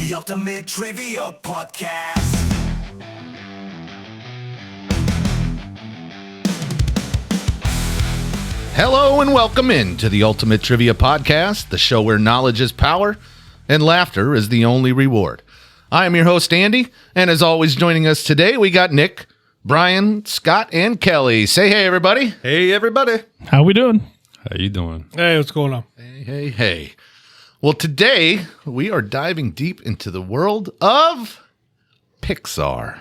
The Ultimate Trivia Podcast. Hello and welcome in to the Ultimate Trivia Podcast, the show where knowledge is power and laughter is the only reward. I am your host, Andy, and as always joining us today, we got Nick, Brian, Scott, and Kelly. Say hey, everybody. Hey, everybody. How we doing? How you doing? Hey, what's going on? Hey. Well, today we are diving deep into the world of Pixar.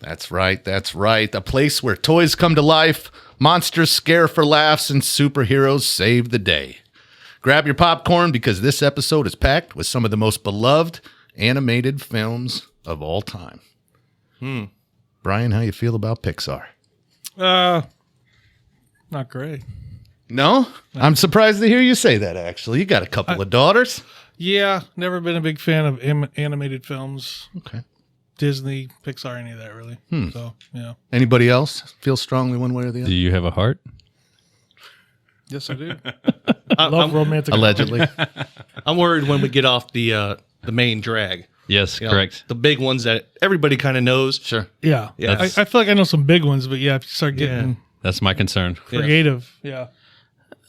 That's right. A place where toys come to life, monsters scare for laughs, and superheroes save the day. Grab your popcorn because this episode is packed with some of the most beloved animated films of all time. Brian, how you feel about Pixar? Not great. No? I'm surprised to hear you say that, actually. You got a couple of daughters. Yeah, never been a big fan of animated films. Okay. Disney, Pixar, any of that really. So, yeah. Anybody else feel strongly one way or the Do other? you have a heart? Yes, I do. I love romantic. Allegedly. I'm worried when we get off the main drag. Yes, You know, correct. the big ones that everybody kind of knows. Sure. Yeah. Yeah. I feel like I know some big ones, but yeah, if you start getting That's my concern. creative, yeah.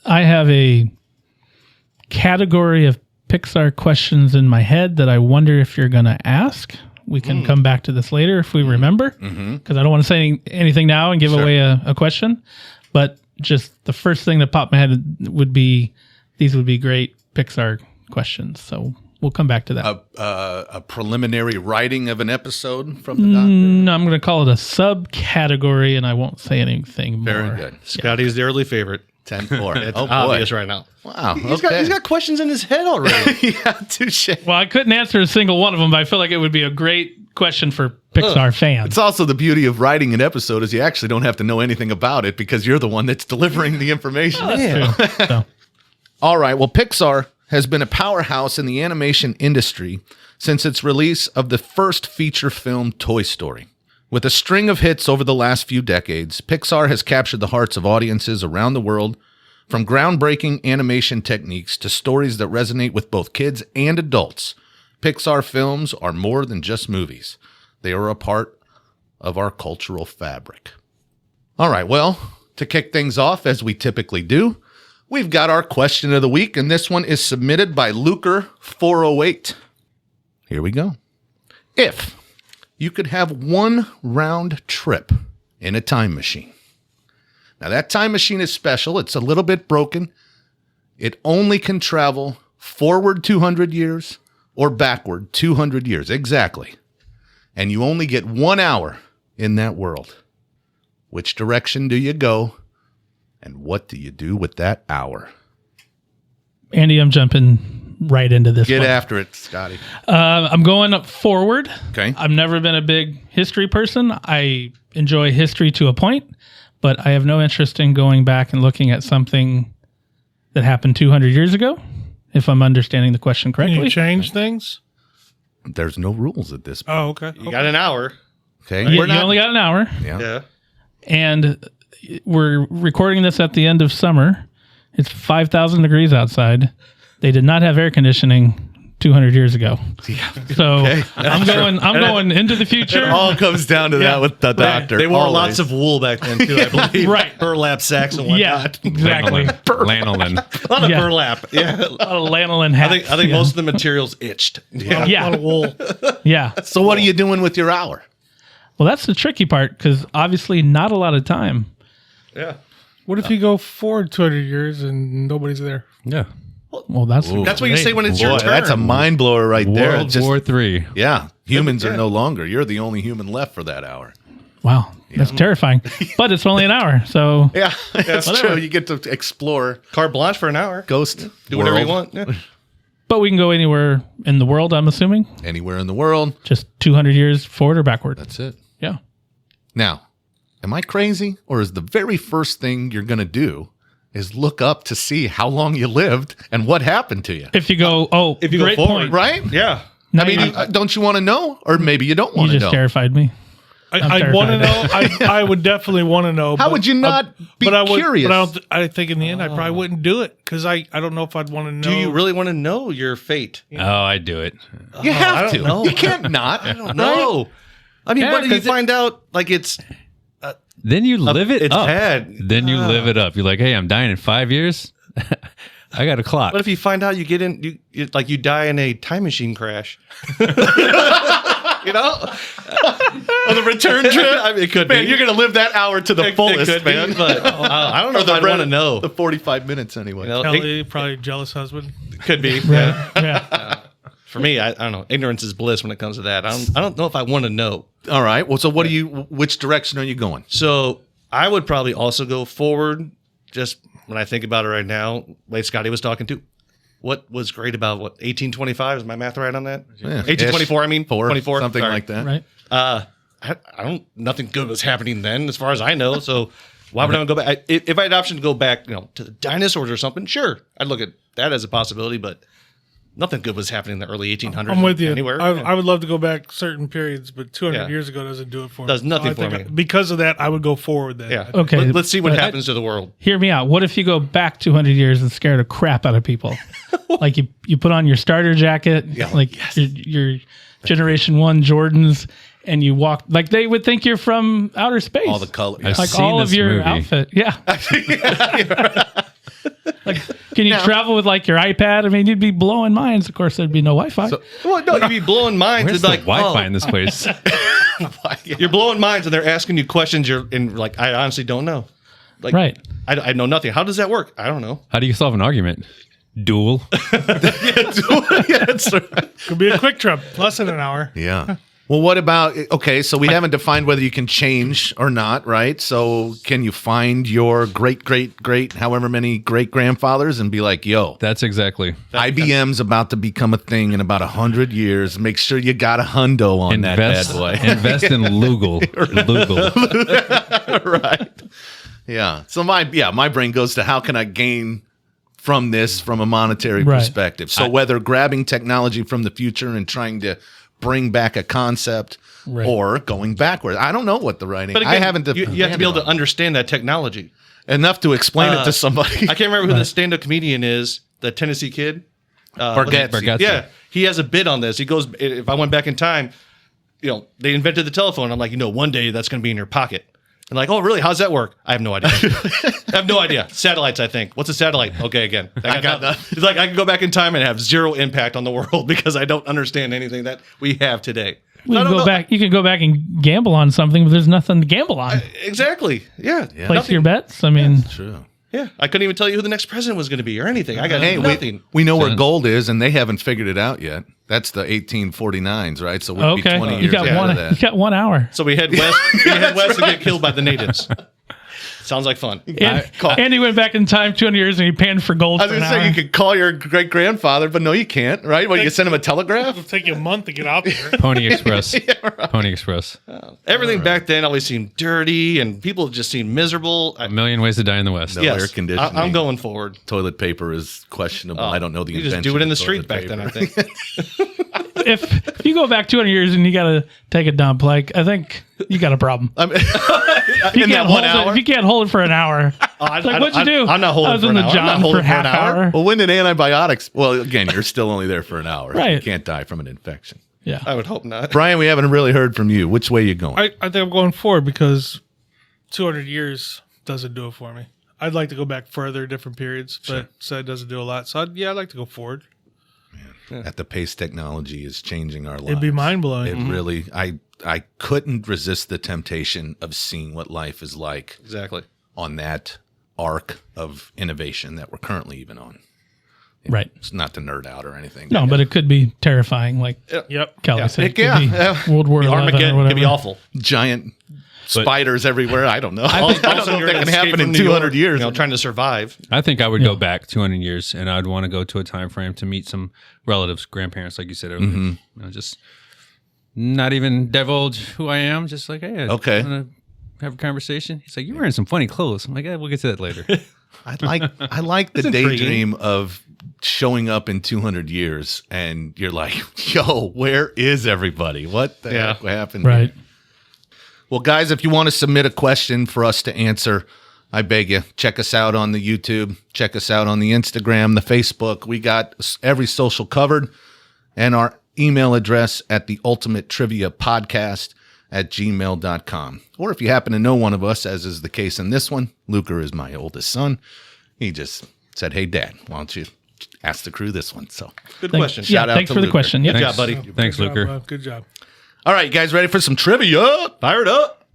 I have a category of Pixar questions in my head that I wonder if you're going to ask. We can come back to this later if we remember, because I don't want to say anything now and give away a question. But just the first thing that popped in my head would be, these would be great Pixar questions. So we'll come back to that. A preliminary writing of an episode from the doctor. No, I'm going to call it a subcategory, and I won't say anything more. Very good. Scotty's the early favorite. 10-4. It's Oh, boy. obvious right now. Wow. He's Okay. got questions in his head already. yeah, touche. Well, I couldn't answer a single one of them, but I feel like it would be a great question for Pixar fans. It's also the beauty of writing an episode is you actually don't have to know anything about it because you're the one that's delivering the information. So, All right. Well, Pixar has been a powerhouse in the animation industry since its release of the first feature film, Toy Story. With a string of hits over the last few decades, Pixar has captured the hearts of audiences around the world, from groundbreaking animation techniques to stories that resonate with both kids and adults. Pixar films are more than just movies. They are a part of our cultural fabric. All right, well, to kick things off, as we typically do, we've got our question of the week, and this one is submitted by Luker408. Here we go. If you could have one round trip in a time machine. Now, that time machine is special. It's a little bit broken. It only can travel forward 200 years or backward 200 years. Exactly. And you only get 1 hour in that world. Which direction do you go? And what do you do with that hour? Andy, I'm jumping right into this Get one. after it, Scotty. I'm going up forward. Okay. I've never been a big history person. I enjoy history to a point, but I have no interest in going back and looking at something that happened 200 years ago, if I'm understanding the question Can correctly. you change things? There's no rules at this point. Oh, okay. You got an hour. Okay. You only got an hour, Yeah. Yeah. and we're recording this at the end of summer. It's 5,000 degrees outside. They did not have air conditioning 200 years ago. So I'm going into the future. It all comes down to that with the doctor. They wore always. lots of wool back then, too, I believe. Right. Burlap sacks and whatnot. Yeah, exactly. Lanolin. A lot of Yeah. burlap. Yeah. A lot of lanolin hats. I think most of the material's itched. Yeah. Yeah. A lot of wool. Yeah. So what are you doing with your hour? Well, that's the tricky part because obviously not a lot of time. Yeah. What if you go forward 200 years and nobody's there? Yeah. Well, that's That's what you say when it's Boy, your turn. that's a mind blower right there. World It's just- War III. Yeah, humans are no longer. You're the only human left for that hour. Wow. That's terrifying. But it's only an hour. So Yeah, that's whatever. true. You get to explore Carte blanche for an hour. ghost Do whatever you world want. Yeah. but we can go anywhere in the world, I'm assuming. anywhere in the world. Just 200 years forward or backward. That's it. Yeah. Now, am I crazy, or is the very first thing you're going to do is look up to see how long you lived and what happened to you? If you go, If you go great forward, point. Right? Yeah. Now I mean, don't you want to know, or maybe you don't you want to just know? terrified me. I want to know. I would definitely want to know. How would you not be curious? But I think in the end, I probably wouldn't do it because I don't know if I'd want to know. Do you really want to know your fate? Oh, I do it. You have I don't to. know. You can't not. I don't know. I mean, Yeah, what if you 'cause find out like it's Then you live it it's up. bad? Then you live it up. You're like, hey, I'm dying in 5 years. I got a clock. What if you find out you die in a time machine crash? You know, On the return trip? I mean, it could Man, be. you're going to live that hour to the It fullest, could be, man. but I don't know if I'd want to know. The 45 minutes anyway. You know, Kelly, probably jealous husband. it could be. Right. Yeah. For me, I don't know. Ignorance is bliss when it comes to that. I don't know if I want to know. All right. Well, so which direction are you going? So I would probably also go forward. Just when I think about it right now, like Scotty was talking to, what was great about 1825? Is my math right on that? Yeah. 1824. I mean, 24, something sorry. like that. Right. I don't. Nothing good was happening then, as far as I know. So why would I go back? If I had the option to go back, to the dinosaurs or something, sure, I'd look at that as a possibility. But nothing good was happening in the early 1800s. I'm with you. Anywhere. I would love to go back certain periods, but 200 Yeah. years ago doesn't do it for me. Does nothing I for think me. Because of that, I would go forward then. Yeah. Okay. Let's see what But- happens to the world. Hear me out. What if you go back 200 years and scare the crap out of people? Like you put on your starter jacket, your Generation 1 Jordans, and you walk like they would think you're from outer space. All the color. I've like seen all of this your movie. outfit. Yeah. Like, can you travel with like your iPad? I mean, you'd be blowing minds. Of course, there'd be no Wi-Fi. Well, no, you'd be blowing minds. Where's It's the like Wi-Fi in this place? You're blowing minds, and they're asking you questions. Like, I honestly don't know. Like, Right. I know nothing. How does that work? I don't know. How do you solve an argument? Duel. Could be a quick trip, less than an hour. Yeah. Well, what about, okay, so we haven't defined whether you can change or not, right? So can you find your great, however many great grandfathers and be like, yo, That's exactly. IBM's about to become a thing in about 100 years. Make sure you got a hundo on that bad boy. Invest in Lugal. Right. Yeah. So my brain goes to how can I gain from this from a monetary Right. perspective. So whether grabbing technology from the future and trying to bring back a concept Right. or going backwards. I don't know what the writing. But again, I haven't. you have to be able to understand that technology. enough to explain it to somebody. I can't remember who the stand-up comedian is. The Tennessee kid. Bargatze. Yeah, he has a bit on this. He goes, if I went back in time, they invented the telephone. I'm like, one day that's going to be in your pocket. And like, oh, really? How's that work? I have no idea. I have no idea. Satellites, I think. What's a satellite? Okay, again. I got nothing. It's like I can go back in time and have zero impact on the world because I don't understand anything that we have today. You can go back. You can go back and gamble on something, but there's nothing to gamble on. Exactly. Yeah. Place your bets. I mean, True. Yeah. I couldn't even tell you who the next president was going to be or anything. I got Hey, nothing. we know where gold is, and they haven't figured it out yet. That's the 1849s, right? So we'd be okay, 20 you years got out one. of that. You got 1 hour. So we head west. We head west to get killed by the natives. Sounds like fun. And he went back in time 200 years and he panned for gold. I was for going an to say hour. you could call your great grandfather, but no, you can't, right? Well, you send him a telegraph. It'll take you a month to get out there. Pony Express. Pony Express. Everything back then always seemed dirty and people just seemed miserable. A million ways to die in the West. No air conditioning. I'm going forward. Toilet paper is questionable. I don't know the You invention. just do it in the of street toilet back then, I paper. think. if you go back 200 years and you got to take a dump, like I think you got a problem. I mean, If you in that can't 1 hold it- hour. if you can't hold it for an hour, like what'd you do? I'm not holding I was for in an the hour. I'm not John holding for for an half hour. Well, when did antibiotics? Well, again, you're still only there for an hour. Right. You can't die from an infection. Yeah. I would hope not. Brian, we haven't really heard from you. Which way you going? I think I'm going forward because 200 years doesn't do it for me. I'd like to go back further, different periods, but so it doesn't do a lot. So I'd like to go forward. At the pace technology is changing our lives. It'd be mind blowing. It really, I couldn't resist the temptation of seeing what life is like Exactly. on that arc of innovation that we're currently even on. Right. It's not to nerd out or anything. No, but it could be terrifying, like Yep. Kelly said. It could yeah. be World War XI or Armageddon whatever. could be awful. Giant spiders everywhere. I don't know. I Also, don't know you're if that gonna can escape happen from in New 200 York, years. trying to survive. I think I would go back 200 years, and I'd want to go to a time frame to meet some relatives, grandparents, like you said earlier. Just not even divulge who I am. Just like, hey, Okay. I want to have a conversation. He's like, you're wearing some funny clothes. I'm like, we'll get to that later. I like the daydream of showing up in 200 years and you're like, yo, where is everybody? What the heck happened? Right. Well, guys, if you want to submit a question for us to answer, I beg you, check us out on the YouTube, check us out on the Instagram, the Facebook. We got every social covered, and our email address at the ultimate trivia podcast at gmail.com. Or if you happen to know one of us, as is the case in this one, Luca is my oldest son. He just said, hey, Dad, why don't you ask the crew this one? So Good question. Shout out thanks to for the Luca. question. Good Yep. job, buddy. Thanks, Good job, Luker. Bob. Good job. All right, you guys ready for some trivia? Fire it up.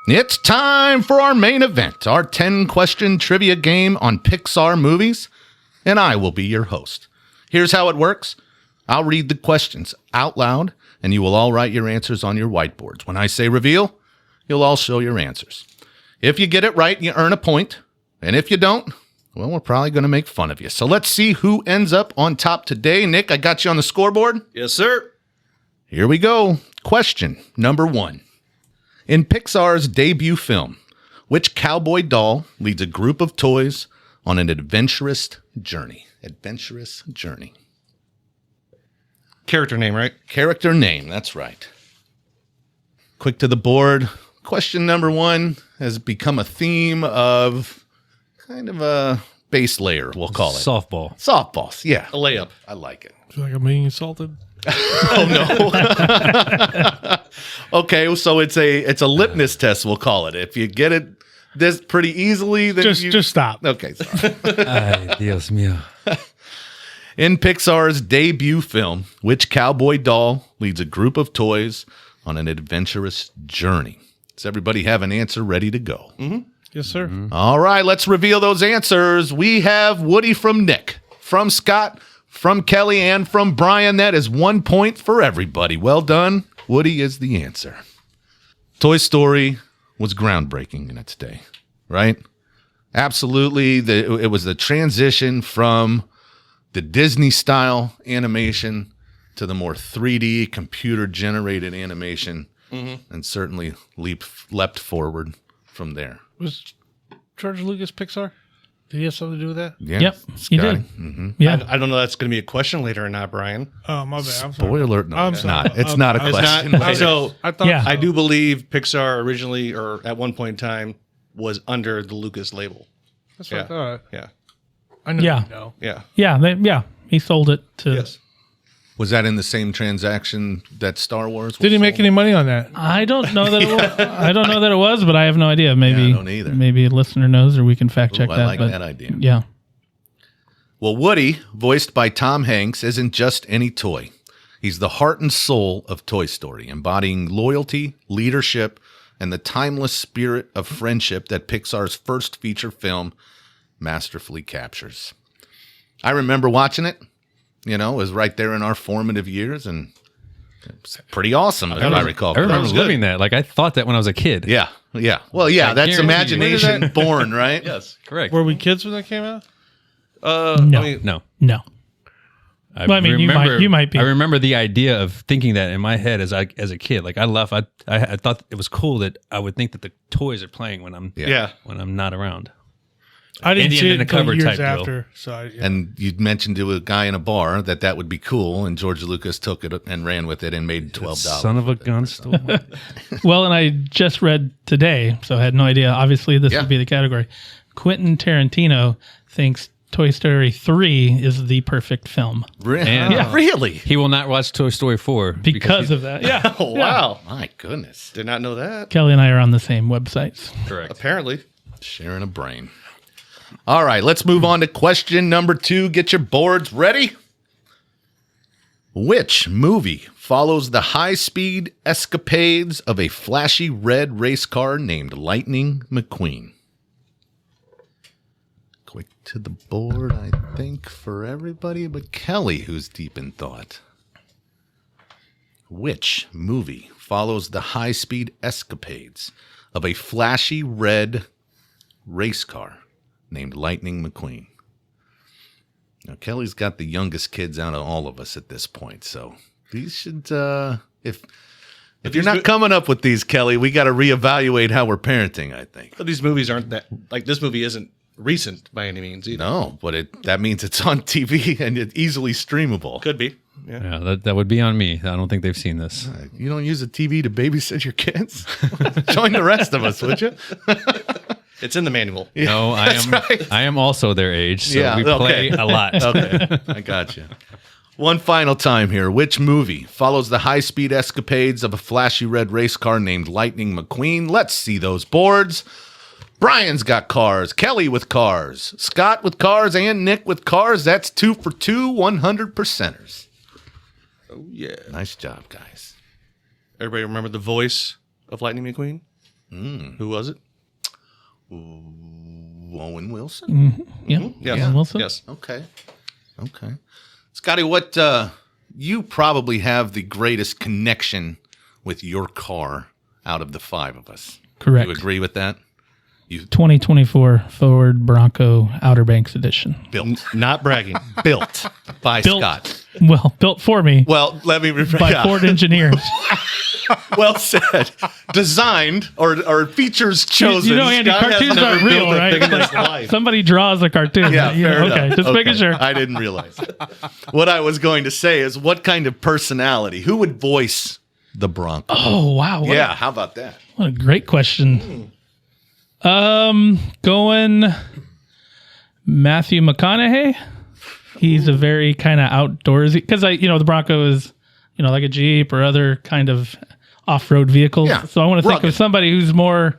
It's time for our main event, our 10-question trivia game on Pixar movies, and I will be your host. Here's how it works. I'll read the questions out loud, and you will all write your answers on your whiteboards. When I say reveal, you'll all show your answers. If you get it right, you earn a point, and if you don't, well, we're probably going to make fun of you. So let's see who ends up on top today. Nick, I got you on the scoreboard. Yes, sir. Here we go. Question number 1. In Pixar's debut film, which cowboy doll leads a group of toys on an adventurous journey? Adventurous journey. Character name, right? Character name, that's right. Quick to the board. Question number 1 has become a theme of kind of a base layer, we'll call it. Softball. Softballs, yeah. A layup. I like it. I feel like I'm being insulted. Okay, so it's a litmus test, we'll call it. If you get it this pretty easily, then Just stop. Okay, sorry. Ay, Dios mío. In Pixar's debut film, which cowboy doll leads a group of toys on an adventurous journey? Does everybody have an answer ready to go? Yes, sir. All right, let's reveal those answers. We have Woody from Nick, from Scott, from Kelly, and from Brian. That is 1 point for everybody. Well done. Woody is the answer. Toy Story was groundbreaking in its day, right? Absolutely. It was the transition from the Disney-style animation to the more 3D computer-generated animation, and certainly leapt forward from there. Was George Lucas Pixar? Did he have something to do with that? Yeah, Yep, he did. Mm-hmm. Yeah. I don't know. That's going to be a question later or not, Brian. Oh, my bad. I'm sorry. Spoiler alert. No, I'm it's sorry. not. It's not a It's question. not. later. So I thought Yeah. so. I do believe Pixar originally, or at one point in time, was under the Lucas label. That's what Yeah. I thought. Yeah. I know. Yeah. You know. Yeah. Yeah, he sold it to. Yes. Was that in the same transaction that Star Wars was? Did he make any money on that? I don't know that it was. I don't know that it was, but I have no idea. Maybe Yeah, I don't either. Maybe a listener knows, or we can fact check Ooh, that. I like but that idea. Yeah. Well, Woody, voiced by Tom Hanks, isn't just any toy. He's the heart and soul of Toy Story, embodying loyalty, leadership, and the timeless spirit of friendship that Pixar's first feature film masterfully captures. I remember watching it. You know, it was right there in our formative years, and it's pretty awesome, if I recall. I remember was good. living that. Like, I thought that when I was a kid. Yeah, yeah. Well, yeah, I that's guarantee you. imagination born, right? Yes. Correct. Were we kids when that came out? No. I mean, No. No. Well, I mean, you might be. I remember the idea of thinking that in my head as a kid. Like, I thought it was cool that I would think that the toys are playing when I'm yeah. when I'm not around. I didn't Indian see it in a until cupboard years type deal. after. So yeah. And you mentioned to a guy in a bar that would be cool, and George Lucas took it and ran with it and made $12. Son of a gun stole. Well, and I just read today, so I had no idea. Obviously, this Yeah. would be the category. Quentin Tarantino thinks Toy Story 3 is the perfect film And- Yeah, really? He will not watch Toy Story 4 because of that. Yeah. Oh, wow. My goodness. Did not know that. Kelly and I are on the same websites. correct. Apparently. Sharing a brain. All right, let's move on to question number 2. Get your boards ready. Which movie follows the high-speed escapades of a flashy red race car named Lightning McQueen? Quick to the board, I think, for everybody but Kelly, who's deep in thought. Which movie follows the high-speed escapades of a flashy red race car named Lightning McQueen? Now, Kelly's got the youngest kids out of all of us at this point, so these should, if you're not coming up with these, Kelly, we got to reevaluate how we're parenting, I think. But these movies aren't that, like, this movie isn't recent by any means either. No, but that means it's on TV and it's easily streamable. Could be. Yeah, that would be on me. I don't think they've seen this. You don't use a TV to babysit your kids? Join the rest of us, would you? It's in the manual. No, I am also their age, so we play a lot. Okay, I got you. One final time here. Which movie follows the high-speed escapades of a flashy red race car named Lightning McQueen? Let's see those boards. Brian's got cars, Kelly with cars, Scott with cars, and Nick with cars. That's 2 for 2 100%ers. Oh, yeah. Nice job, guys. Everybody remember the voice of Lightning McQueen? Who was it? Owen Wilson? Yeah. Yes. Owen Wilson? Yes. Okay. Scotty, what you probably have the greatest connection with your car out of the 5 of us. Correct. You agree with that? 2024 Ford Bronco Outer Banks Edition. Built. Not bragging. Built by Built. Scott. Well, built for me Well, let me rephrase. by Ford engineers. Well said. Designed or features chosen. You know, Andy, Scott has cartoons never aren't built real, a right? thing in his Like, life. somebody draws a cartoon. Yeah, You know, fair okay, enough. just making sure. I didn't realize. What I was going to say is, what kind of personality? Who would voice the Bronco? Oh, wow. Yeah, how about that? What a great question. Going Matthew McConaughey. He's a very kind of outdoorsy, because the Bronco is, like a Jeep or other kind of off-road vehicles. Yeah, So I want to think rugged. of somebody who's more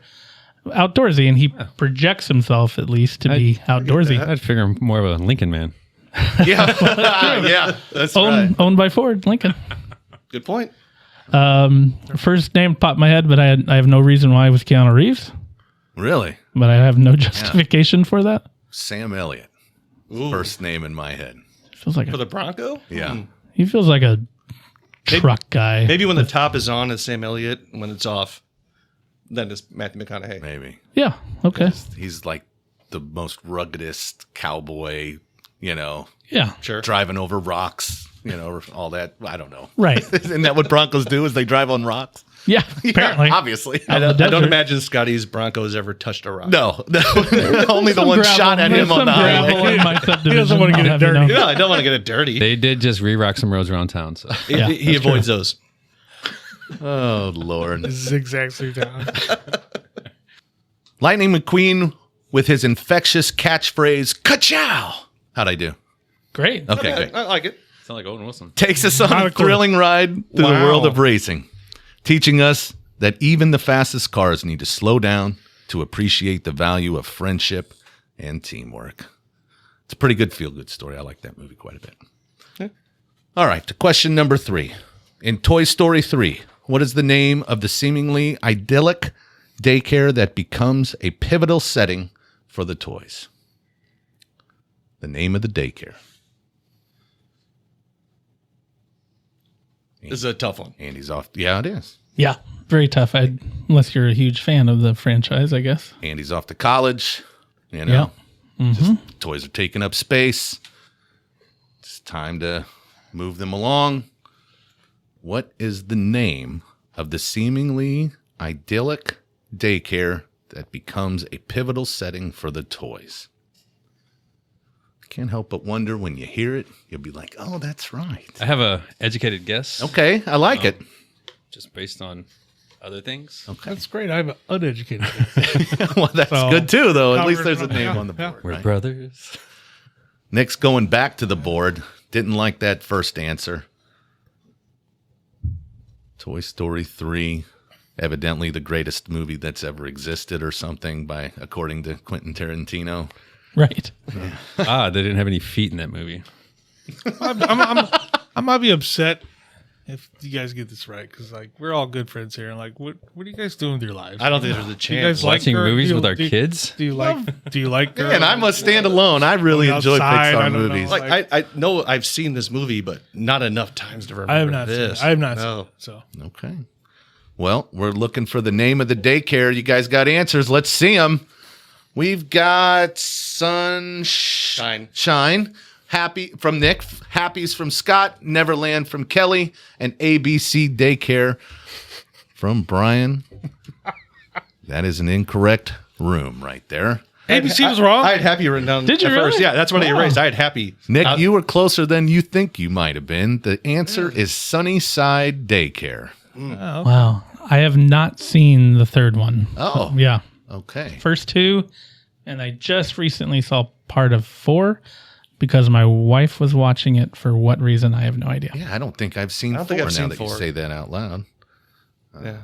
outdoorsy, and he projects himself at least to be outdoorsy. I'd figure I'm more of a Lincoln man. Yeah, yeah, that's right. Owned by Ford, Lincoln. Good point. First name popped in my head, but I have no reason why it was Keanu Reeves. Really? But I have no justification for that. Sam Elliott. First name in my head. Feels like For the Bronco? Yeah. he feels like a truck guy. Maybe when the top is on, it's Sam Elliott. When it's off, then it's Matthew McConaughey. Maybe. Yeah. Okay. He's like the most ruggedest cowboy, Yeah. Sure. driving over rocks, or all that. I don't know. Right. Isn't that what Broncos do, is they drive on rocks? Yeah. Apparently. Yeah, obviously. I don't desert. imagine Scotty's Broncos ever touched a rock. No. Only the Some one gravel. shot at There's him on some the gravel highway. in my subdivision. He doesn't want to get I'll it have you dirty. know. No, I don't want to get it dirty. They did just re-rock some roads around town. So Yeah, he avoids those. Oh, Lord. Zigzag through town. Lightning McQueen with his infectious catchphrase, ka-chow. How'd I do? Great. Okay, great. I like it. sound like Owen Wilson. Takes us on Not a a clue. thrilling ride through the Wow. world of racing, teaching us that even the fastest cars need to slow down to appreciate the value of friendship and teamwork. It's a pretty good feel-good story. I like that movie quite a bit. Yeah. All right, to question number 3. In Toy Story 3, what is the name of the seemingly idyllic daycare that becomes a pivotal setting for the toys? The name of the daycare. This is a tough one. Andy's off. Yeah, it is. Yeah. Very tough. Unless you're a huge fan of the franchise, I guess. Andy's off to college. Just toys are taking up space. It's time to move them along. What is the name of the seemingly idyllic daycare that becomes a pivotal setting for the toys? I can't help but wonder when you hear it, you'll be like, oh, that's right. I have a educated guess. Okay, I like it. Just based on other things. That's great. I'm uneducated. Well, that's So, good too, though. At least covered- there's a name yeah, on the yeah. board. We're right? brothers. Nick's going back to the board. Didn't like that first answer. Toy Story 3, evidently the greatest movie that's ever existed or something, according to Quentin Tarantino. Right. They didn't have any feet in that movie. I might be upset if you guys get this right, because we're all good friends here. And what are you guys doing with your lives? I don't think there's a Do you guys chance. like Watching her? movies Do you- with our do you- kids. Do you like her? And I must stand alone. I really enjoy Outside, I Pixar don't know. movies. Like I know I've seen this movie, but not enough times to remember I have not this. seen it. I have not No. seen it. So Okay. Well, we're looking for the name of the daycare. You guys got answers. Let's see them. We've got Shine. Happy from Nick. Happy's from Scott. Neverland from Kelly. And ABC Daycare from Brian. That is an incorrect room right there. ABC was wrong. I had Happy written down. Did you at really? first? Yeah, that's what I Wow. erased. I had Happy. Nick, you were closer than you think you might have been. The answer is Sunnyside Daycare. Wow. I have not seen the third one. Oh. Yeah. Okay. First two, and I just recently saw part of 4 because my wife was watching it. For what reason, I have no idea. Yeah, I don't think I've seen I don't 4 think I've now seen that you 4. say that out loud. Yeah.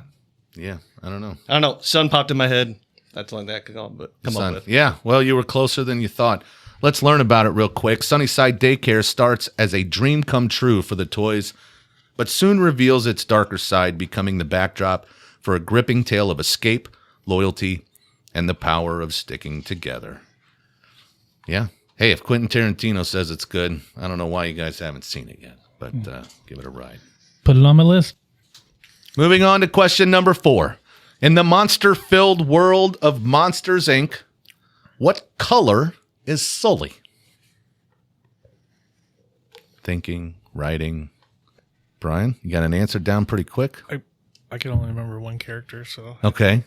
Yeah, I don't know. I don't know. Sun popped in my head. That's like that could come up Son. with. Yeah, well, you were closer than you thought. Let's learn about it real quick. Sunnyside Daycare starts as a dream come true for the toys, but soon reveals its darker side, becoming the backdrop for a gripping tale of escape, loyalty, and the power of sticking together. Yeah. Hey, if Quentin Tarantino says it's good, I don't know why you guys haven't seen it yet, but give it a ride. Put it on my list. Moving on to question number 4. In the monster-filled world of Monsters, Inc., what color is Sully? Thinking, writing. Brian, you got an answer down pretty quick? I can only remember one character, so Okay.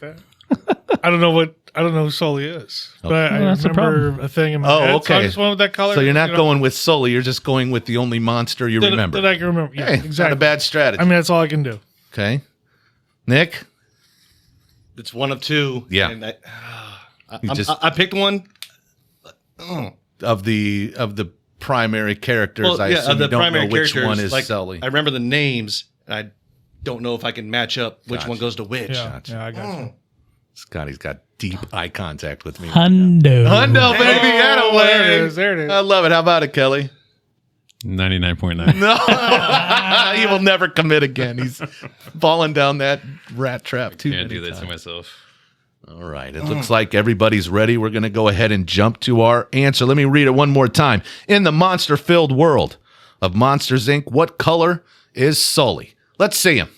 I don't know who Sully is. But I Well, that's the remember a thing in my Oh, head. So okay. I just went with that color. So you're not you know, going with Sully, you're just going with the only monster you that, remember. that I can remember. Yeah, Hey, it's exactly. not a bad strategy. I mean, that's all I can do. Okay. Nick? It's one of 2. Yeah. And You just- I picked one. Of the primary characters, Well, I yeah, assume the you don't primary know which characters. one is like, Sully. I remember the names, and I don't know if I can match up which Gotcha. one goes to which. Yeah, Gotcha. yeah, I got you. Scotty's got deep eye contact with me. Hundo. Hundo, baby, there it that is. There it is. I love it. How about it, Kelly? 99.9. No, he will never commit again. He's fallen down that rat trap too Can't many do that to times. myself. All right. It looks like everybody's ready. We're going to go ahead and jump to our answer. Let me read it one more time. In the monster-filled world of Monsters, Inc., what color is Sully? Let's see him.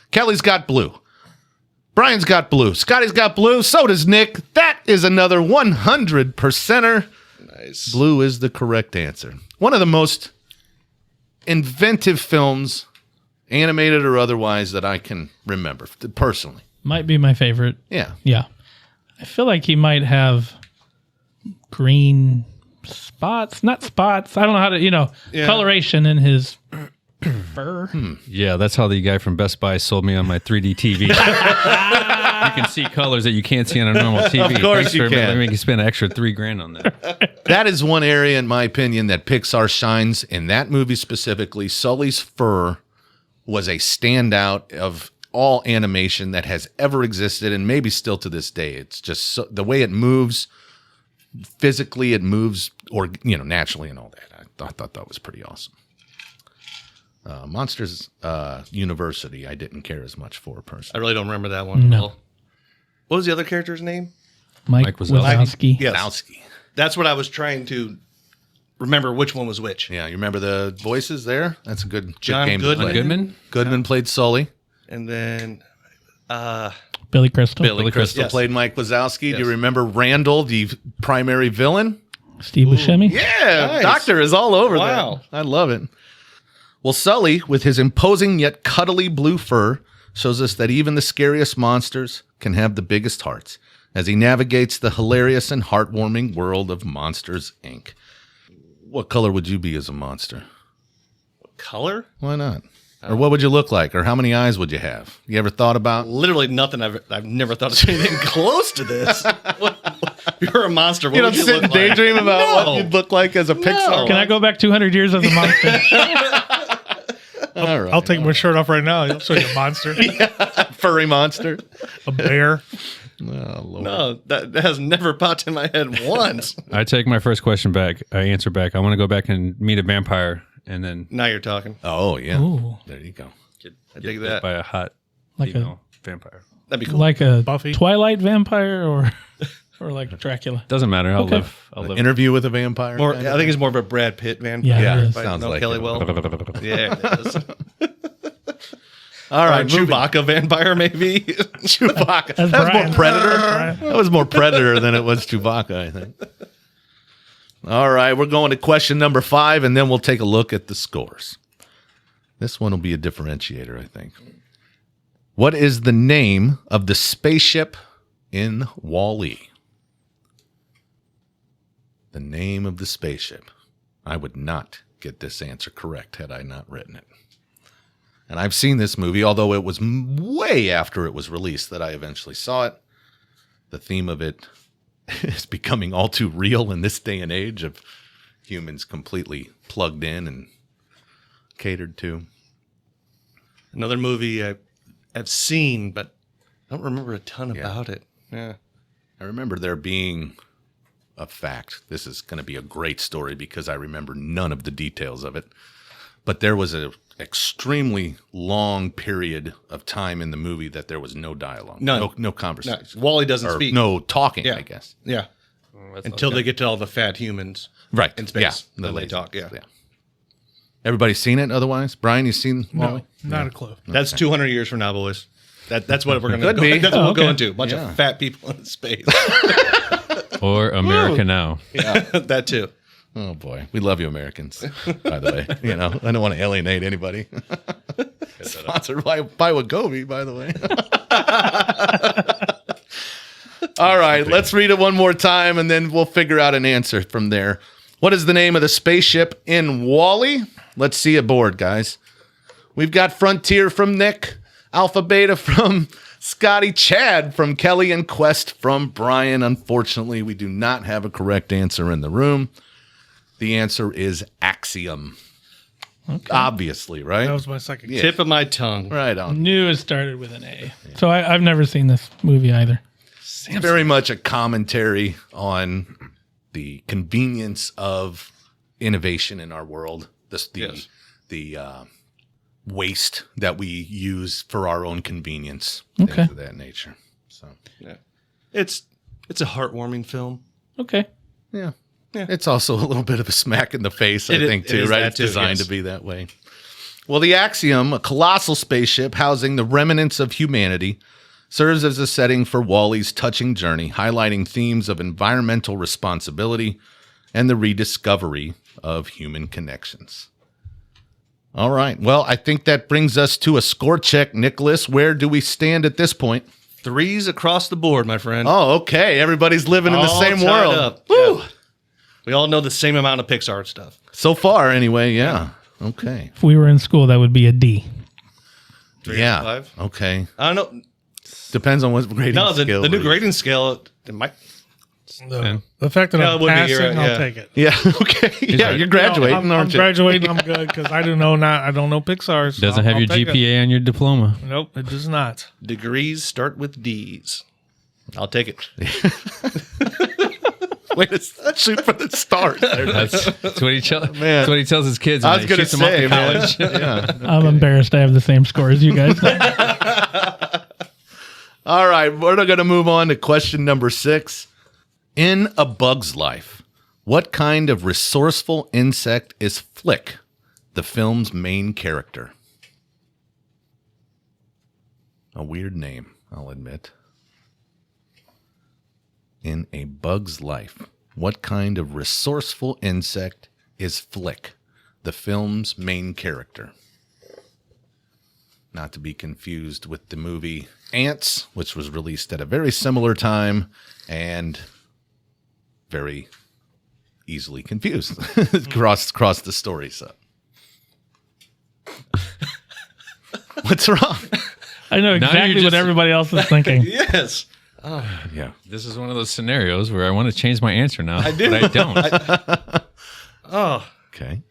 Kelly's got blue. Brian's got blue. Scotty's got blue. So does Nick. That is another 100%er. Nice. Blue is the correct answer. One of the most inventive films, animated or otherwise, that I can remember personally. Might be my favorite. Yeah. Yeah. I feel like he might have green spots. Not spots. I don't know how to, coloration in his fur. Yeah, that's how the guy from Best Buy sold me on my 3D TV. You can see colors that you can't see on a normal TV. Of course Thanks you for can. Let me spend an extra $3,000 on that. That is one area, in my opinion, that Pixar shines. In that movie specifically, Sully's fur was a standout of all animation that has ever existed, and maybe still to this day. It's just the way it moves, physically it moves, or naturally and all that. I thought that was pretty awesome. Monsters University, I didn't care as much for I personally. really don't remember that one. No. at all. What was the other character's name? Mike Wazowski. Yes. Wazowski. That's what I was trying to remember which one was which. Yeah, you remember the voices there? That's a good John game Goodman. to play. Goodman? Goodman played Sully. And then Billy Crystal. Billy Crystal Yes. played Mike Wazowski. Do Yes. you remember Randall, the primary villain? Steve Buscemi. Yeah, Nice. Doctor is all over Wow. that. I love it. Well, Sully, with his imposing yet cuddly blue fur, shows us that even the scariest monsters can have the biggest hearts as he navigates the hilarious and heartwarming world of Monsters, Inc. What color would you be as a monster? color? Why not? Or what would you look like? Or how many eyes would you have? You ever thought about? Literally nothing. I've never thought of anything close to this. You're a monster. What You don't would you sit look and like? daydream about No. what you'd look like as a Pixar. Can I go back 200 years as a monster? All right. I'll take my shirt off right now. I'll show you a monster, furry monster. a bear. Oh, Lord. No, that has never popped in my head once. I take my first question back. I answer back. I want to go back and meet a vampire and then Now you're talking. Oh, yeah. Ooh. There you go. I dig bit that. by a hot Like female vampire. That'd be cool. Like a Buffy? Twilight vampire or like Dracula. Doesn't matter. I'll Okay. live. I'll live. Interview with a vampire. More, kind I of think it's more of a Brad Pitt vampire. Yeah, it is. If I Sounds know like Kelly it. well. Yeah, it is. All Or right, a moving. Chewbacca vampire, maybe. Chewbacca. That's That was Brian. more Predator. Brian. That was more Predator than it was Chewbacca, I think. All right, we're going to question number 5, and then we'll take a look at the scores. This one will be a differentiator, I think. What is the name of the spaceship in Wall-E? The name of the spaceship. I would not get this answer correct had I not written it. And I've seen this movie, although it was way after it was released that I eventually saw it. The theme of it is becoming all too real in this day and age of humans completely plugged in and catered to. Another movie I've seen, but I don't remember a ton about it. Yeah. I remember there being a fact. This is going to be a great story because I remember none of the details of it. But there was an extremely long period of time in the movie that there was no dialogue. None. No conversation. No, Wally doesn't Or speak. no talking, Yeah. I guess. Yeah. Until they get to all the fat humans Right. in space. Yeah. Then they talk. Yeah. Everybody seen it otherwise? Brian, you seen Wally? No, not a clue. That's 200 years from now, boys. That's what we're going to Could go. be. That's what we'll go okay. into. A bunch Yeah. of fat people in space. Or America Now. That too. Oh, boy. We love you, Americans, by the way. You know, I don't want to alienate anybody. Sponsored by Wagobi, by the way. All right, let's read it one more time, and then we'll figure out an answer from there. What is the name of the spaceship in Wall-E? Let's see a board, guys. We've got Frontier from Nick, Alpha Beta from Scotty, Chad from Kelly, and Quest from Brian. Unfortunately, we do not have a correct answer in the room. The answer is Axiom. Okay. Obviously, right? That was my second. Yeah. Tip of my tongue. Right on. Knew it started with an A. So I've never seen this movie either. It's very much a commentary on the convenience of innovation in our world. The waste that we use for our own convenience. Okay. Things of that nature. So Yeah. It's a heartwarming film. Okay. yeah. It's also a little bit of a smack in the face, I think, it too, is right? that It's too, designed yes. to be that way. Well, the Axiom, a colossal spaceship housing the remnants of humanity, serves as a setting for Wall-E's touching journey, highlighting themes of environmental responsibility and the rediscovery of human connections. All right. Well, I think that brings us to a score check. Nicholas, where do we stand at this point? 3s across the board, my friend. Oh, okay. Everybody's living in the All same tied world. up. Woo! Yeah. We all know the same amount of Pixar stuff. So far, anyway. Yeah. Okay. If we were in school, that would be a D. 3 Yeah. out of 5. Okay. I don't know. Depends on what grading No, scale. the new we're grading scale, it might. The fact that Yeah, it I'm would be, passing, you're right, I'll yeah. take it. Yeah. Okay. Yeah. right. You're graduating, I'm aren't you? graduating. I'm good because I don't know Pixar. So Doesn't have I'll your take it. GPA on your diploma. Nope, it does not. Degrees start with D's. I'll take it. Way to shoot for the stars. That's what he Man. that's what he tells his kids. I when was he going to shoots them off say, to man. college. Yeah. I'm embarrassed I have the same score as you guys. All right. We're going to move on to question number 6. In A Bug's Life, what kind of resourceful insect is Flick, the film's main character? A weird name, I'll admit. In A Bug's Life, what kind of resourceful insect is Flick, the film's main character? Not to be confused with the movie Ants, which was released at a very similar time and very easily confused across the story. So, what's wrong? I know Now exactly you're what just- everybody else is thinking. Yes. Yeah. This is one of those scenarios where I want to change my answer now, but I don't Oh, Okay.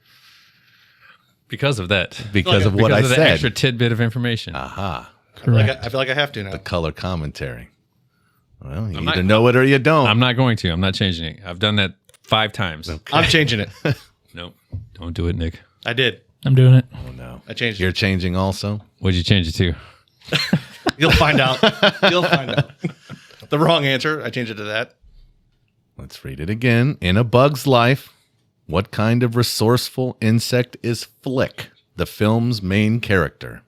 because of that. Because of what Because I of the said. extra tidbit of information. Aha. Correct. I feel like I have to now. The color commentary. Well, you not- either know it or you don't. I'm not going to. I'm not changing it. I've done that 5 times. I'm changing it. Nope. Don't do it, Nick. I did. I'm doing it. Oh, no. I changed You're it. changing also? What'd you change it to? You'll find out. You'll find out. The wrong answer. I changed it to that. Let's read it again. In A Bug's Life, what kind of resourceful insect is Flick, the film's main character?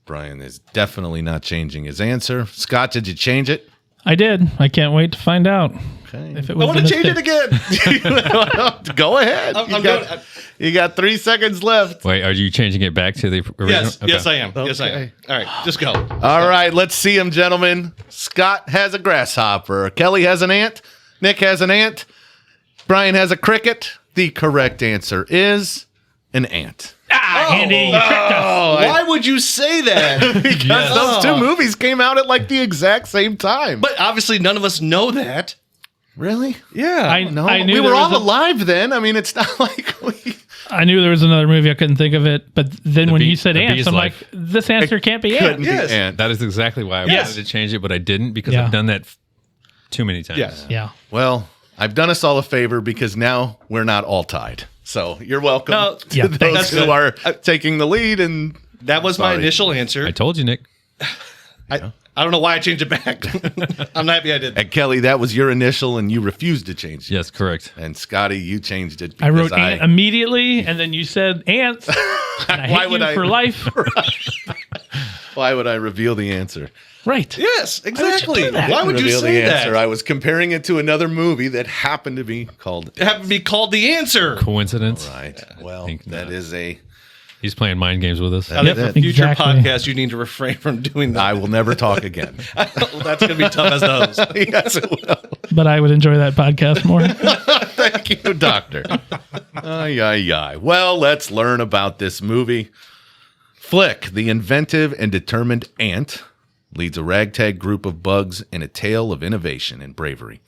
Brian is definitely not changing his answer. Scott, did you change it? I did. I can't wait to find out. Okay. If it I was want a to change it mistake. again. Go ahead. I'm You got 3 seconds left. Wait, are you changing it back to the original? Yes, Okay. yes, I am. Yes, I am. All right, just go. All right, let's see him, gentlemen. Scott has a grasshopper. Kelly has an ant. Nick has an ant. Brian has a cricket. The correct answer is an ant. Andy, you tricked us. Why would you say that? Because those two movies came out at like the exact same time. But obviously, none of us know that. Really? Yeah. I knew we there were was all alive then. I mean, it's not like we I knew there was another movie. I couldn't think of it. But then when Bee- you said The ants, Bee's I'm Life. like, this answer can't be couldn't ants. Yes. be ant. That is exactly why I Yes. wanted to change it, but I didn't because Yeah. I've done that too many times. Yes. Yeah. Well, I've done us all a favor because now we're not all tied. So you're welcome No, to yeah, those that's who good. are taking the lead. And That was my Sorry. initial answer. I told you, Nick. I don't know why I changed it back. I'm happy I did. and Kelly, that was your initial, and you refused to change it. Yes, correct. And Scotty, you changed it. I Because wrote ant immediately, and then you said ants. And I Why hate would you I- for life. Why would I reveal the answer? Right. Yes, exactly. do that? Why would you Reveal say the answer. that? I was comparing it to another movie that happened to be called. It happened to be called the answer. Coincidence? Right. Well, think that not. is a. He's playing mind games with us. I think Yep, for future exactly. podcasts, you need to refrain from doing that. I will never talk again. That's going to be tough as those. Yes, it will. But I would enjoy that podcast more. Thank you, Doctor. Ay, ay, ay. Well, let's learn about this movie. Flick, the inventive and determined ant, leads a ragtag group of bugs in a tale of innovation and bravery,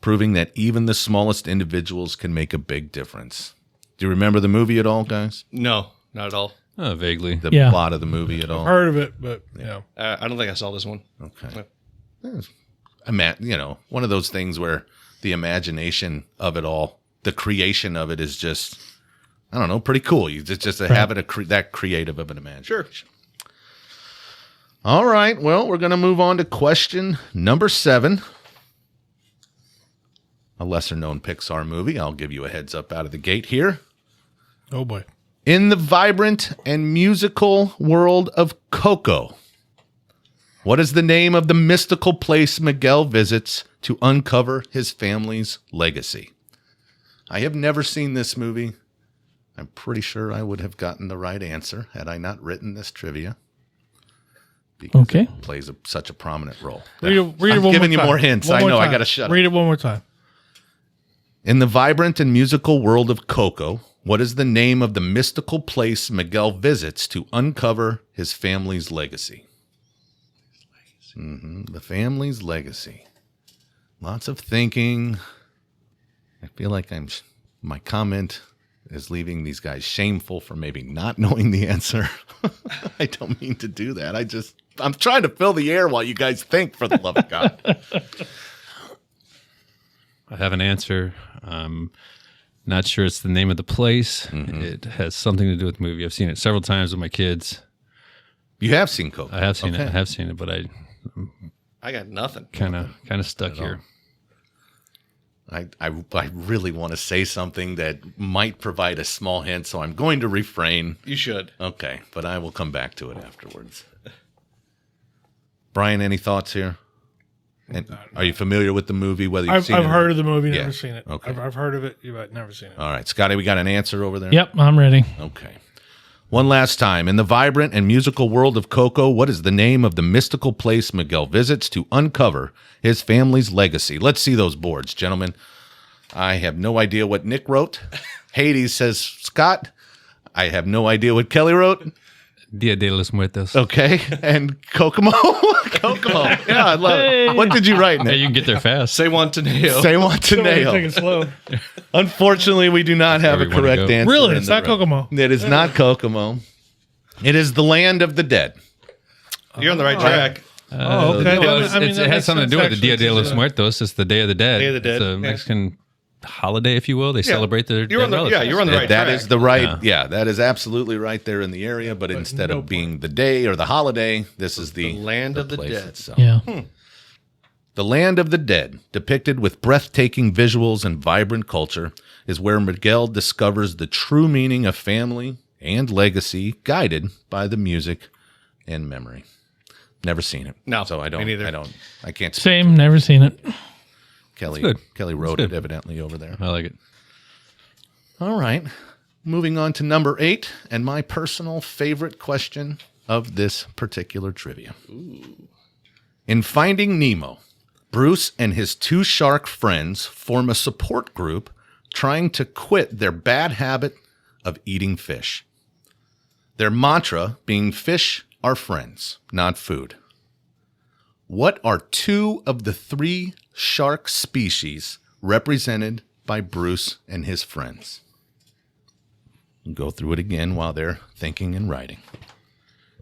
proving that even the smallest individuals can make a big difference. Do you remember the movie at all, guys? No, not at all. Oh, vaguely. The Yeah. plot of the movie at all? Heard of it, but yeah. I don't think I saw this one. Okay. One of those things where the imagination of it all, the creation of it is just, I don't know, pretty cool. It's just to have it that creative of an imagination. Sure. All right. Well, we're going to move on to question number 7. A lesser known Pixar movie. I'll give you a heads up out of the gate here. Oh boy. In the vibrant and musical world of Coco, what is the name of the mystical place Miguel visits to uncover his family's legacy? I have never seen this movie. I'm pretty sure I would have gotten the right answer had I not written this trivia. Because Okay. it plays such a prominent role. Read it I'm one more giving you time. more hints. One I more know. I time. got to shut up. Read it one more time. In the vibrant and musical world of Coco, what is the name of the mystical place Miguel visits to uncover his family's legacy? The family's legacy. Lots of thinking. I feel like my comment is leaving these guys shameful for maybe not knowing the answer. I don't mean to do that. I'm trying to fill the air while you guys think, for the love of God. I have an answer. Not sure it's the name of the place. Mm-hmm. It has something to do with the movie. I've seen it several times with my kids. You have seen Coco. I have seen it. Okay. I have seen it, but I got nothing. kind of stuck here. I really want to say something that might provide a small hint, so I'm going to refrain. You should. Okay, but I will come back to it afterwards. Brian, any thoughts here? And are you familiar with the movie? Whether you've I've seen it? heard of the movie, Yeah. never seen it. Okay. I've heard of it, but never seen it. All right, Scotty, we got an answer over there? Yep, I'm ready. Okay. One last time. In the vibrant and musical world of Coco, what is the name of the mystical place Miguel visits to uncover his family's legacy? Let's see those boards, gentlemen. I have no idea what Nick wrote. Hades says Scott. I have no idea what Kelly wrote. Dia de los Muertos. Okay. And Kokomo. Kokomo. Yeah, I love it. What did you write, Hey, Nick? you can get there fast. Say one to nail. Say one to Take nail. it slow. Unfortunately, we do not have Where a we wanna correct go. answer. Really? in It's the not Kokomo? It is not Kokomo. It is the land of the dead. You're on the right track. Oh, okay. Well, I mean, it that has makes something to do sense, with the Dia de actually. los Muertos. It's the Day of the Dead. Day of the Dead, It's a yeah. Mexican holiday, if you will. They celebrate their You're on dead the, yeah, relatives. you're on the right That track. is the right, yeah, that is absolutely right there in the area. But instead no of being the day or the holiday, this is the land of the place dead. itself. Yeah. The land of the dead, depicted with breathtaking visuals and vibrant culture, is where Miguel discovers the true meaning of family and legacy, guided by the music and memory. Never seen it. No, So I me neither. I can't. Same, never seen it. Kelly. good. Kelly That's wrote good. it evidently over there. I like it. All right. Moving on to number 8 and my personal favorite question of this particular trivia. In Finding Nemo, Bruce and his 2 shark friends form a support group trying to quit their bad habit of eating fish. Their mantra being fish are friends, not food. What are 2 of the 3 shark species represented by Bruce and his friends? Go through it again while they're thinking and writing.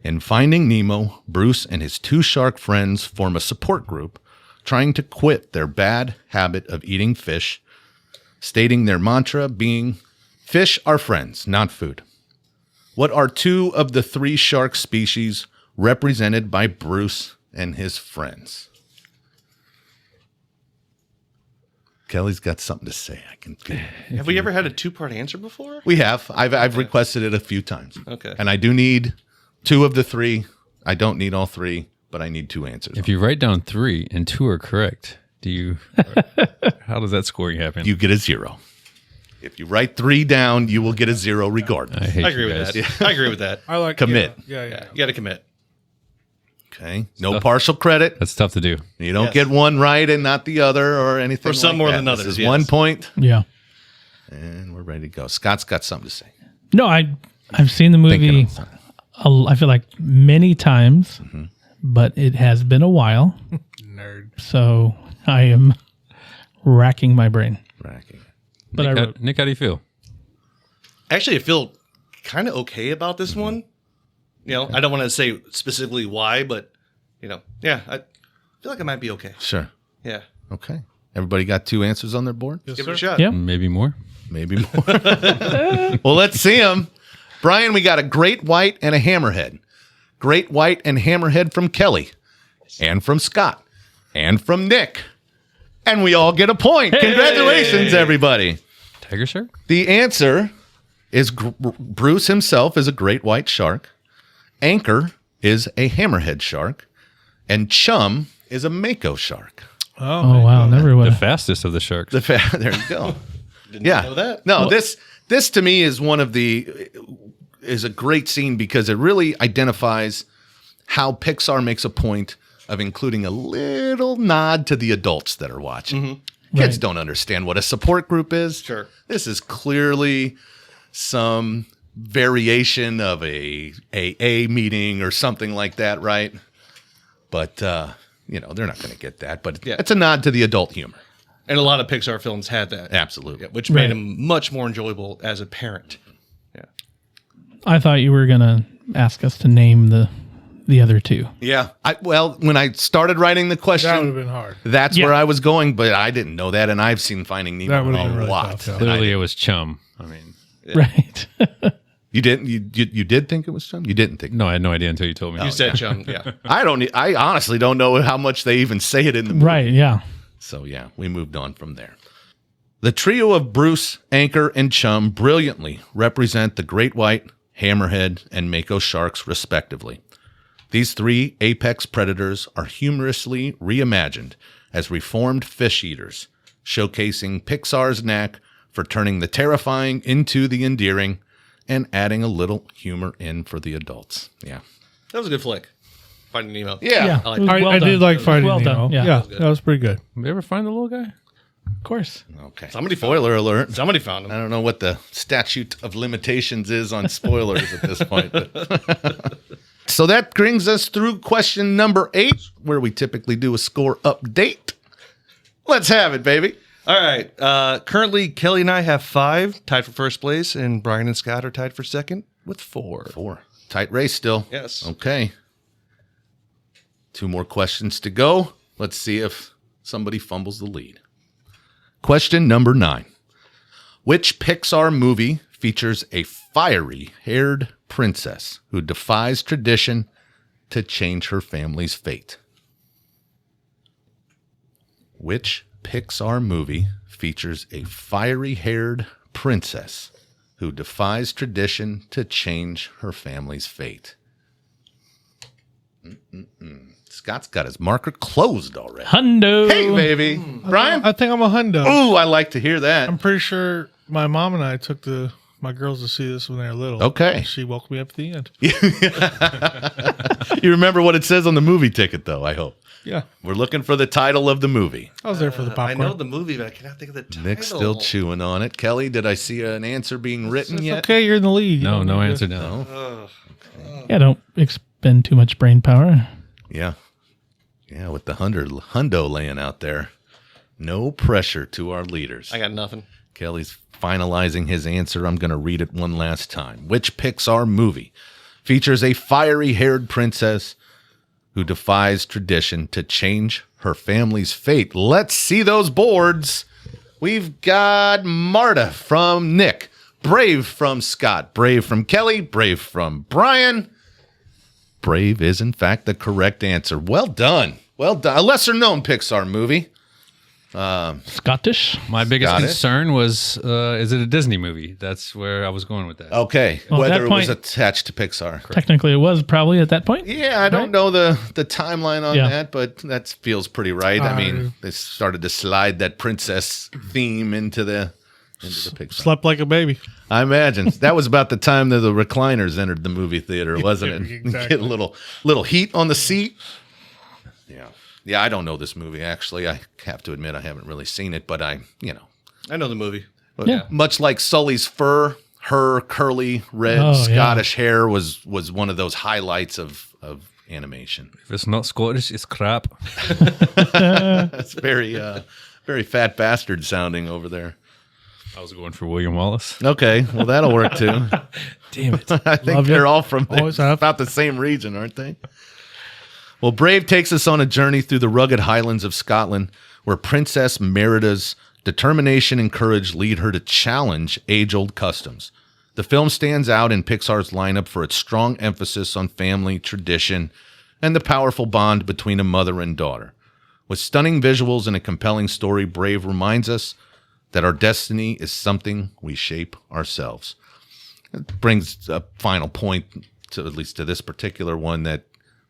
In Finding Nemo, Bruce and his 2 shark friends form a support group trying to quit their bad habit of eating fish, stating their mantra being, fish are friends, not food. What are 2 of the 3 shark species represented by Bruce and his friends? Kelly's got something to say. I can feel it. Have we ever had a 2-part answer before? We have. I've requested it a few times. Okay. And I do need 2 of the 3. I don't need all 3, but I need 2 answers. If you write down 3 and 2 are correct, how does that scoring happen? You get a 0. If you write 3 down, you will get a 0 regardless. I hate I agree you with guys. that. I agree with that. I like Commit. Yeah. Yeah, you got to commit. Okay. No partial credit. That's tough to do. You don't Yes. get one right and not the other or anything. Or some like more that. than others, This is yes. 1 point, Yeah. and we're ready to go. Scott's got something to say. No, I've seen the Thinking movie. on something. I feel like many times, but it has been a while, Nerd. so I am racking my brain. Racking. But I wrote, Nick, how do you feel? Actually, I feel kind of okay about this one. You know, I don't want to say specifically why, but, you know, yeah, I feel like I might be okay. Sure. Yeah. Okay. Everybody got 2 answers on their board? Yes, Give sir. it a shot. Yep. Maybe more. Maybe more. Well, let's see them. Brian, we got a great white and a hammerhead. Great white and hammerhead from Kelly, and from Scott, and from Nick. And we all get a point. Congratulations, everybody. Tiger shark? The answer is Bruce himself is a great white shark. Anchor is a hammerhead shark. And Chum is a mako shark. oh wow, never would The have. fastest of the sharks. There you go. Didn't Yeah. know that. No, this to me is is a great scene because it really identifies how Pixar makes a point of including a little nod to the adults that are watching. Kids Right. don't understand what a support group is. Sure. This is clearly some variation of a AA meeting or something like that, right? But they're not going to get that. But Yeah. it's a nod to the adult humor. And a lot of Pixar films had that. Absolutely. Yeah, which made Right. them much more enjoyable as a parent. Yeah. I thought you were gonna ask us to name the other 2. Yeah. When I started writing the That would question, have been hard. that's Yeah. where I was going, but I didn't know that, and I've seen Finding That Nemo would've a been really lot. tough, yeah. Clearly, it was Chum. I mean, Right. You didn't? You did think it was Chum? You didn't think? no, I had no idea until you told me. You said Chum. Yeah. I honestly don't know how much they even say it in the movie. Right. Yeah. So yeah, we moved on from there. The trio of Bruce, Anchor, and Chum brilliantly represent the great white, hammerhead, and mako sharks, respectively. These 3 apex predators are humorously reimagined as reformed fish eaters, showcasing Pixar's knack for turning the terrifying into the endearing and adding a little humor in for the adults. Yeah. That was a good flick. Finding Nemo. Yeah. I like it was I well did done. like Finding well Nemo. done. Yeah. Yeah, that was pretty good. You ever find the little guy? Of course. Okay. Somebody found Spoiler alert. Somebody found him. I don't know what the statute of limitations is on spoilers at this point. But. So that brings us through question number 8, where we typically do a score update. Let's have it, baby. All right. Currently, Kelly and I have 5, tied for first place, and Brian and Scott are tied for second with 4. 4. Tight race still. Yes. Okay. 2 more questions to go. Let's see if somebody fumbles the lead. Question number 9. Which Pixar movie features a fiery-haired princess who defies tradition to change her family's fate? Which Pixar movie features a fiery-haired princess who defies tradition to change her family's fate? Scott's got his marker closed already. Hundo. Hey, baby. Brian? I think I'm a hundo. Ooh, I like to hear that. I'm pretty sure my mom and I took my girls to see this when they were little. Okay. She woke me up at the end. You remember what it says on the movie ticket, though, I hope. Yeah. We're looking for the title of the movie. I was there for the I popcorn. know the movie, but I cannot think of the title. Nick's still chewing on it. Kelly, did I see an answer being written It's yet? okay, you're in the lead. No, You no don't answer need now. Yeah, don't expend too much brain power. Yeah. Yeah, with the hundo laying out there. No pressure to our leaders. I got nothing. Kelly's finalizing his answer. I'm going to read it one last time. Which Pixar movie features a fiery-haired princess who defies tradition to change her family's fate? Let's see those boards. We've got Marta from Nick, Brave from Scott, Brave from Kelly, Brave from Brian. Brave is, in fact, the correct answer. Well done. Well done. A lesser-known Pixar movie. Scottish. My biggest Got it. concern was, is it a Disney movie? That's where I was going with that. Okay. Well, at Whether that it was point- attached to Pixar. Technically, it was probably at that point. Yeah, I don't know the timeline on Yeah. that, but that feels pretty right. I mean, they started to slide that princess theme into the Pixar. Slept like a baby. I imagine that was about the time that the recliners entered the movie theater, wasn't it? Exactly. Get a little heat on the seat. Yeah, yeah. I don't know this movie actually. I have to admit I haven't really seen it, but I I know the movie. Yeah. much like Sully's fur, her curly red Oh, yeah. Scottish hair was one of those highlights of animation. If it's not Scottish, it's crap. That's very fat bastard sounding over there. I was going for William Wallace. Okay, well that'll work too. Damn it. I think Love they're it. all from Always have. about the same region, aren't they? Well, Brave takes us on a journey through the rugged highlands of Scotland, where Princess Merida's determination and courage lead her to challenge age-old customs. The film stands out in Pixar's lineup for its strong emphasis on family, tradition, and the powerful bond between a mother and daughter. With stunning visuals and a compelling story, Brave reminds us that our destiny is something we shape ourselves. It brings a final point, to at least to this particular one, that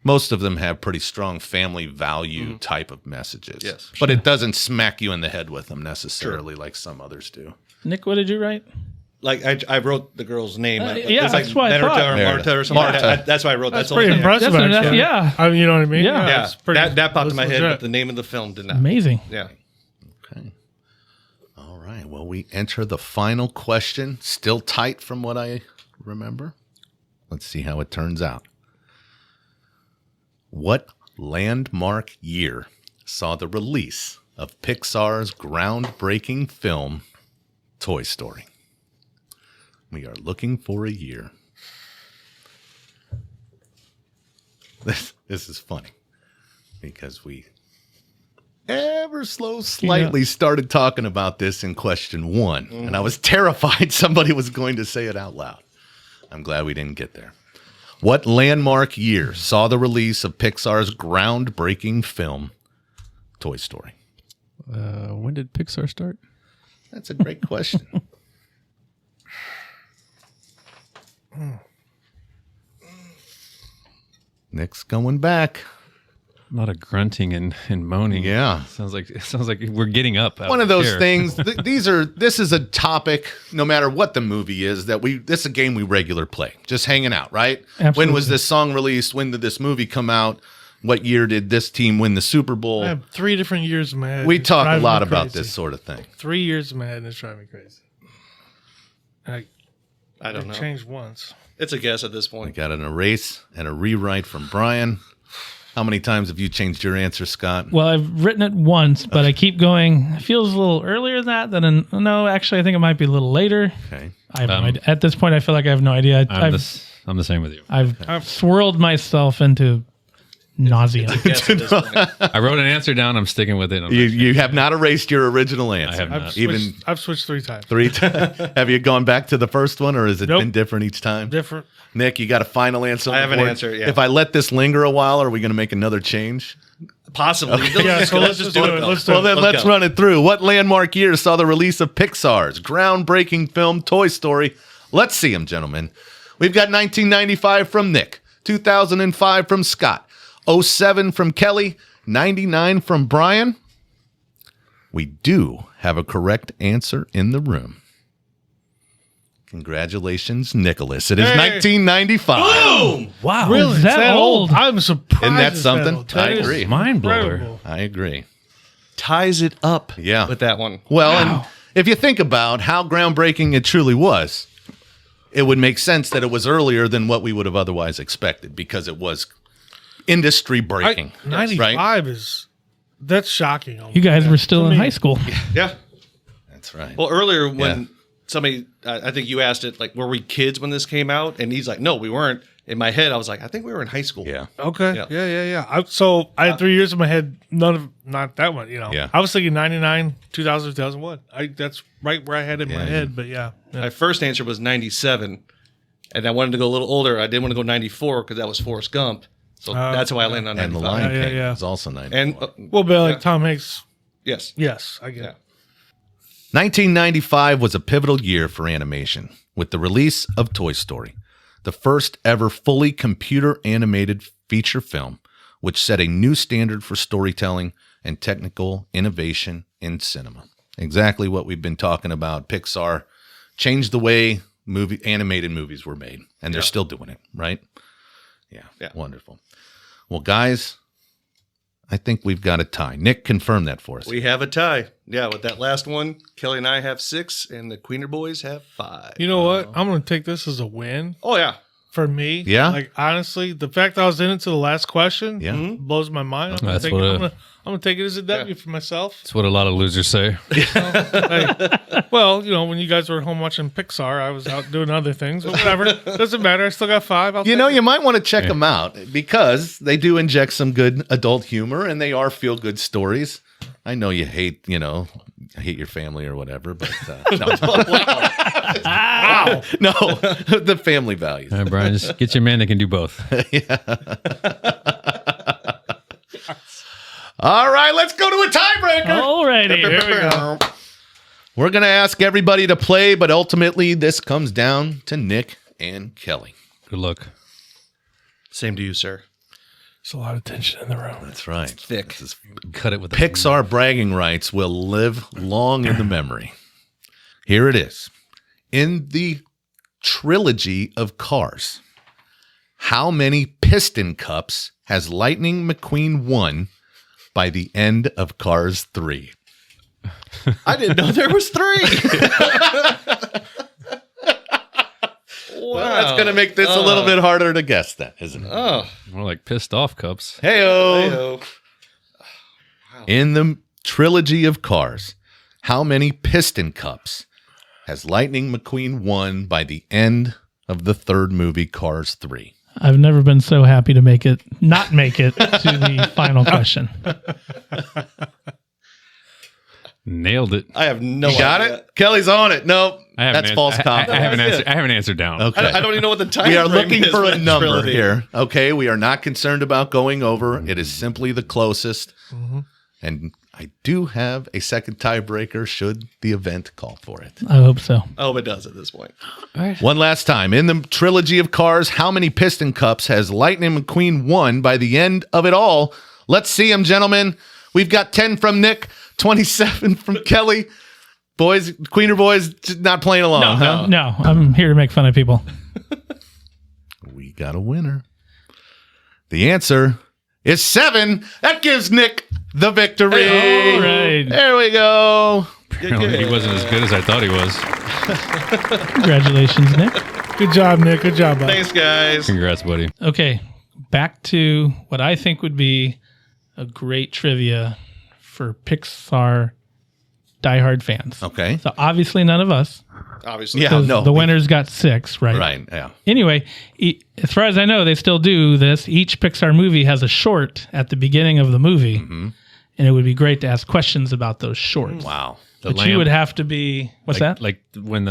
most of them have pretty strong family value type of messages. Yes. But it doesn't smack you in the head with them necessarily like some others do. Nick, what did you write? Like I wrote the girl's name. yeah, It's like that's what I Merida thought. or Marta or something. Like that. That's why I wrote That's that. pretty whole thing. impressive, That's enough, actually. yeah. You know what I mean? Yeah. Yeah, that's pretty, that popped in my that's head, legit. but the name of the film did not. Amazing. Yeah. Okay. All right. Well, we enter the final question. Still tight from what I remember. Let's see how it turns out. What landmark year saw the release of Pixar's groundbreaking film, Toy Story? We are looking for a year. This is funny because we ever slightly started talking about this in question one, and I was terrified somebody was going to say it out loud. I'm glad we didn't get there. What landmark year saw the release of Pixar's groundbreaking film, Toy Story? When did Pixar start? That's a great question. Nick's going back. A lot of grunting and moaning. Yeah. Sounds like we're getting up. out One of the those chair. things. This is a topic, no matter what the movie is, this is a game we regular play. Just hanging out, right? Absolutely. When was this song released? When did this movie come out? What year did this team win the Super Bowl? I have 3 different years in my head. We It's talk a driving lot me about crazy. this sort of thing. 3 years in my head and it's driving me crazy. I I don't know. changed once. It's a guess at this We point. got an erase and a rewrite from Brian. How many times have you changed your answer, Scott? Well, I've written it once, but I keep going. It feels a little earlier than that. No, actually, I think it might be a little later. Okay. I have no idea. At this point, I feel like I have no idea. I'm the same with you. I've swirled myself into nausea. Guess at this point. I wrote an answer down. I'm sticking with it. You have not erased your original answer. have not. I've switched 3 times. 3 times. Have you gone back to the first one, or has it Nope. been different each time? Different. Nick, you got a final answer? on I the have an board? answer, yeah. If I let this linger a while, are we going to make another change? Possibly. Yeah, so let's just do it. Let's do Well, it. then let's go. run it through. What landmark year saw the release of Pixar's groundbreaking film Toy Story? Let's see them, gentlemen. We've got 1995 from Nick, 2005 from Scott, 07 from Kelly, 99 from Brian. We do have a correct answer in the room. Congratulations, Nicholas. It is 1995. Wow. Really? Is that old? I'm surprised. Isn't that it's something? old. I That is agree. Mind blower. incredible. I agree. Ties it up Yeah. with that one. Well, and if you think about how groundbreaking it truly was, it would make sense that it was earlier than what we would have otherwise expected because it was industry breaking. 95 right? that's shocking. You guys were still in high school. Yeah. That's right. Well, earlier when Yeah. somebody, I think you asked it, like, were we kids when this came out? And he's like, no, we weren't. In my head, I was like, I think we were in high school. Yeah. Okay. Yeah. Yeah. I had 3 years in my head. Not that one. Yeah. I was thinking 99, 2000, 2001. That's right where I had it in my Yeah, head. But yeah. My first answer was 97. And I wanted to go a little older. I didn't want to go 94 because that was Forrest Gump. So that's why I landed on And The 95. Lion Yeah, King yeah. was also 94. And Well, but like Tom Hanks. yes. Yes, I get Yeah. it. 1995 was a pivotal year for animation with the release of Toy Story, the first ever fully computer animated feature film, which set a new standard for storytelling and technical innovation in cinema. Exactly what we've been talking about. Pixar changed the way animated movies were made, and they're still doing it, right? Yeah, wonderful. Well, guys, I think we've got a tie. Nick, confirm that for us. We have a tie. Yeah, with that last one, Kelly and I have 6, and the Queener Boys have 5. You know what? I'm going to take this as a win Oh, yeah. for me. Yeah? Like, honestly, the fact that I was in it to the last question Yeah. blows my mind. I'm That's going to take it as a W for myself. That's what a lot of losers say. Hey, well, when you guys were at home watching Pixar, I was out doing other things, but whatever. Doesn't matter. I still got 5. You know, you might want to check them out because they do inject some good adult humor and they are feel good stories. I know you hate, hate your family or whatever, but no. Wow. No, the family values. All right, Brian, just get your man that can do both. All right, let's go to a tiebreaker. Alrighty. Here we go. We're going to ask everybody to play, but ultimately this comes down to Nick and Kelly. Good luck. Same to you, sir. There's a lot of tension in the room. That's right. Thick. This is Cut it with a Pixar bragging rights will live long in the memory. Here it is. In the trilogy of Cars, how many piston cups has Lightning McQueen won by the end of Cars 3? I didn't know there was 3. Well, that's going to make this a little bit harder to guess then, isn't it? Oh. More like pissed off cups. Hey-o. Heyo. In the trilogy of Cars, how many piston cups has Lightning McQueen won by the end of the third movie, Cars 3? I've never been so happy to not make it to the final question. Nailed it. I have no You got idea. it? Kelly's on it. No, I have that's an false I confidence. have an answer. I have an ansser down. Okay. I don't even know what the time We are frame looking is for a that number trilogy. here. Okay. We are not concerned about going over. It is simply the closest. And I do have a second tiebreaker should the event call for it. I hope so. I hope it does at this point. One last time. In the trilogy of Cars, how many piston cups has Lightning McQueen won by the end of it all? Let's see them, gentlemen. We've got 10 from Nick, 27 from Kelly. Boys, Queener boys, just not playing along, huh? No, I'm here to make fun of people. We got a winner. The answer is 7. That gives Nick the victory. All right. There we go. Apparently he wasn't as good as I thought he was. Congratulations, Nick. Good job, Nick. Good job, bud. Thanks, guys. Congrats, buddy. Okay, back to what I think would be a great trivia for Pixar diehard fans. Okay. So obviously none of us. Obviously. Yeah, 'Cause no. the winners got 6, right? Right, yeah. Anyway, as far as I know, they still do this. Each Pixar movie has a short at the beginning of the movie, and it would be great to ask questions about those shorts. Wow. But you would have to be what's that? Like when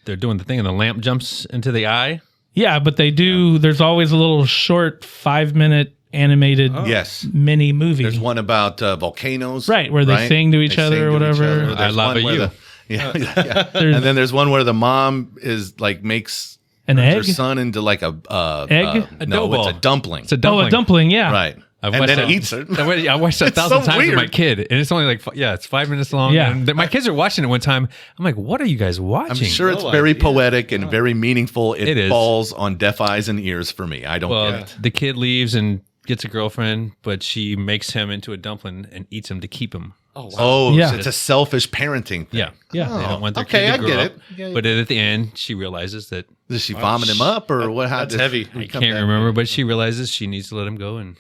they're doing the thing and the lamp jumps into the eye. Yeah, but they do. There's always a little short 5-minute animated Yes. mini movie. There's one about volcanoes. Right, where they sing to each other sing or to whatever. There's I love one it, where you. yeah. And then there's one where the mom is like makes An her egg? son into like a Egg? A no, dough it's ball. a dumpling. It's a dumpling. Oh, a dumpling, yeah. Right. I've and watched then that- eats it. I watched that It's 1,000 so times with my weird. kid, and it's only like it's 5 minutes long. Yeah. And my kids are watching it one time. I'm like, "What are you guys watching?" I'm sure it's No very idea. poetic and very meaningful. It It is. falls on deaf eyes and ears for me. I don't Well, get it. the kid leaves and gets a girlfriend, but she makes him into a dumpling and eats him to keep him. Oh, wow. Oh, Yeah. so it's a selfish parenting thing. Yeah, Yeah. They don't want their okay, kid I to grow get up. it. Yeah, But at the end, she realizes that Does she vomit him up or what? How That's did- heavy. I can't remember, but she realizes she needs to let him go and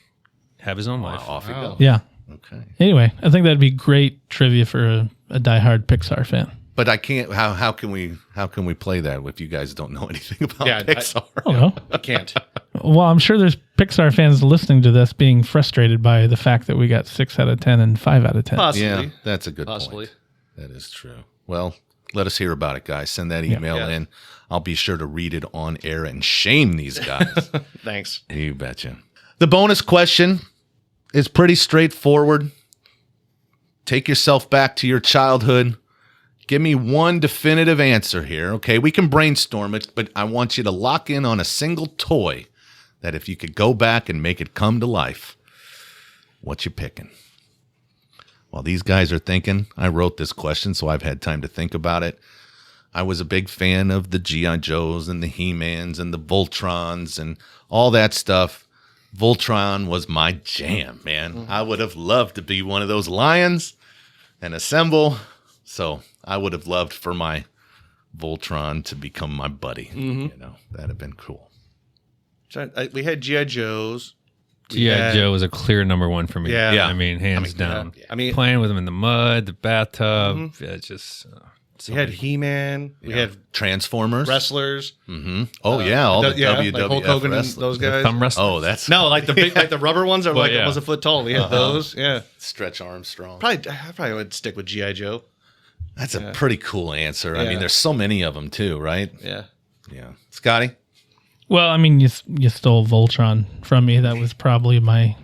have his own life. Off he goes. Yeah. Okay. Anyway, I think that'd be great trivia for a diehard Pixar fan. But I can't. How can we play that if you guys don't know anything about Yeah, Pixar? I don't know. You can't. Well, I'm sure there's Pixar fans listening to this being frustrated by the fact that we got 6 out of 10 and 5 out of 10. Possibly. Yeah, that's a good Possibly. point. That is true. Well, let us hear about it, guys. Send that email Yeah. in. I'll be sure to read it on air and shame these guys. Thanks. You betcha. The bonus question is pretty straightforward. Take yourself back to your childhood. Give me one definitive answer here. Okay, we can brainstorm it, but I want you to lock in on a single toy that if you could go back and make it come to life, what you picking? While these guys are thinking, I wrote this question, so I've had time to think about it. I was a big fan of the G.I. Joes and the He-Mans and the Voltrons and all that stuff. Voltron was my jam, man. I would have loved to be one of those lions and assemble. So I would have loved for my Voltron to become my buddy. You know, that'd have been cool. We had G.I. Joes. G.I. Joe was a clear number one for me. Yeah. I mean, hands down. yeah. I mean- playing with him in the mud, the bathtub. Yeah, it's just. We had He-Man. We had Transformers. wrestlers. Oh, yeah. All the Yeah, WWF like Hulk Hogan and wrestlers. those guys. Thumb wrestling. Oh, that's No, like the big, like the rubber ones that were like yeah. almost a foot tall. We had those. Yeah. Stretch Armstrong. I probably would stick with G.I. Joe. That's a pretty cool answer. I Yeah. mean, there's so many of them too, right? Yeah. Yeah. Scotty? Well, I mean, you stole Voltron from me. That was probably my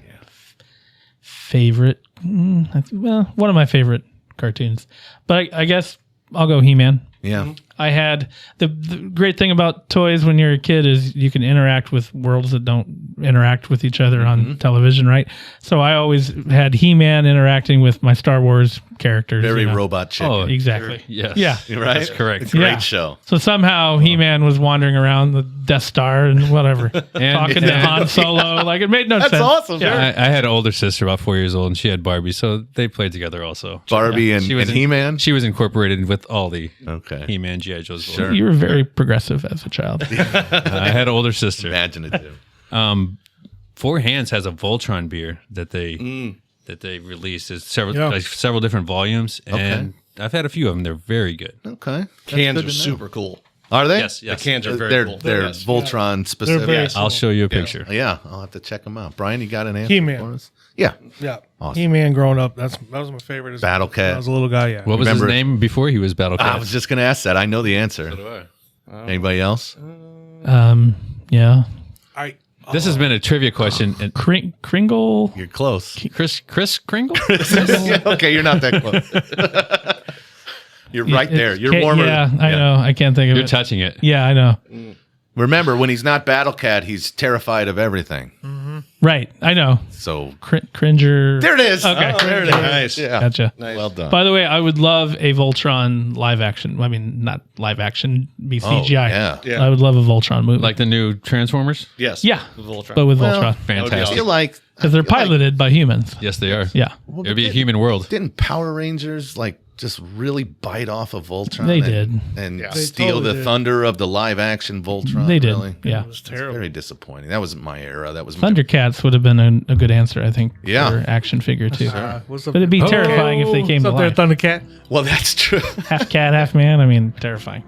favorite. Well, one of my favorite cartoons. But I guess I'll go He-Man. Yeah. I had the great thing about toys when you're a kid is you can interact with worlds that don't interact with each other on television, right? So I always had He-Man interacting with my Star Wars characters. Very you know. robot chicken. Oh, Exactly. yes. Yeah. right? That's correct. Great Yeah. show. So somehow He-Man was wandering around the Death Star and whatever, talking to Han Solo. Like it made no sense. awesome, Yeah. I had an older sister, about 4 years old, and she had Barbie, so they played together also. Barbie and, She was and He-Man? She was incorporated with all the Okay. He-Man, G.I. Joes. Sure. You were very progressive as a child. I had an older sister. Imaginative. Four Hands has a Voltron beer that they released. It's several different volumes, and I've had a few of them. They're very good. Okay. Cans are super cool. Are they? Yes, yes. The cans are very They're, cool. they're Yes. Voltron specific. very- I'll show you a picture. Yeah, I'll have to check them out. Brian, you got an answer He-Man. for us? Yeah. Yeah. Awesome. He-Man growing up. That was my favorite. Battle Cat. I was a little guy. Yeah. What was Remember- his name before he was Battle Cat? I was just going to ask that. I know the answer. Anybody else? Yeah. I This has been a trivia question. And Kringle. You're close. Chris Kringle? Okay, you're not that close. You're right there. You're warmer. Yeah, I know. I can't think of You're it. touching it. Yeah, I know. Remember, when he's not Battle Cat, he's terrified of everything. Right. I know. So Cringer. there it is. Okay. There it is. Nice. Yeah. Gotcha. Well done. By the way, I would love a Voltron live action. I mean, not live action, be CGI. yeah. Yeah. I would love a Voltron movie. Like the new Transformers? Yes. Yeah. Voltron. but with Well, Voltron. I Fantastic. feel like Because they're piloted by humans. Yes, they are. Yeah. It would be a human world. didn't Power Rangers like just really bite off of Voltron? They and did. They steal totally the did. thunder of the live action Voltron. They did. Really? Yeah. It was It's terrible. very disappointing. That wasn't my era. That was my Thundercats would have been a good answer, I think, Yeah. for action figure too. What's up? But it'd be terrifying if they came What's to up there, life. Thundercat? Well, that's true. Half cat, half man. I mean, terrifying.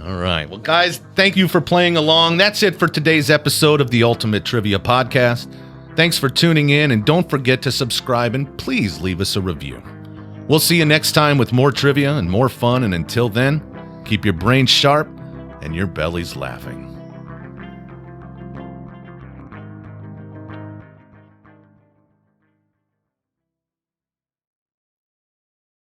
All right. Well, guys, thank you for playing along. That's it for today's episode of the Ultimate Trivia Podcast. Thanks for tuning in, and don't forget to subscribe and please leave us a review. We'll see you next time with more trivia and more fun, and until then, keep your brains sharp and your bellies laughing.